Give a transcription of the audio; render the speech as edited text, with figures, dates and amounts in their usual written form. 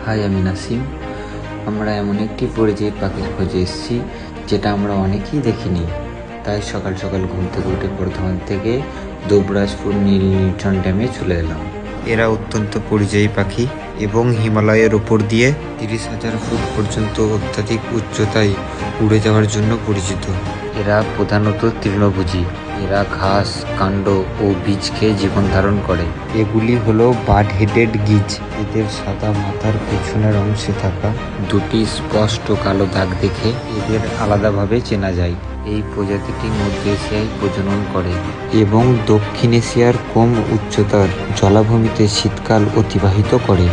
High, আমি নাসিম। আমরা এমন একটি পরিযায়ী পাখির খোঁজে এসেছি যেটা আমরা অনেকেই দেখিনি। তাই সকাল সকাল ঘুম থেকে উঠে বর্ধমান থেকে দুবরাজপুর নীল নির্জন ড্যামে চলে এলাম। এরা অত্যন্ত পরিযায়ী পাখি এবং হিমালয়ের উপর দিয়ে 30,000 ফুট পর্যন্ত অত্যাধিক উচ্চতায় উড়ে যাওয়ার জন্য পরিচিত। এরা প্রধানত তৃণভোজী। এরা ঘাস, কাণ্ড ও বীজ খেয়ে জীবন ধারণ করে। এগুলি হলো বার্ড হেডেড গিজ। এদের সাদা মাথার পেছনের অংশে থাকা দুটি স্পষ্ট কালো দাগ দেখে এদের আলাদাভাবে চেনা যায়। এই প্রজাতিটি মধ্য এশিয়ায় প্রজনন করে এবং দক্ষিণ এশিয়ার কম উচ্চতার জলাভূমিতে শীতকাল অতিবাহিত করে।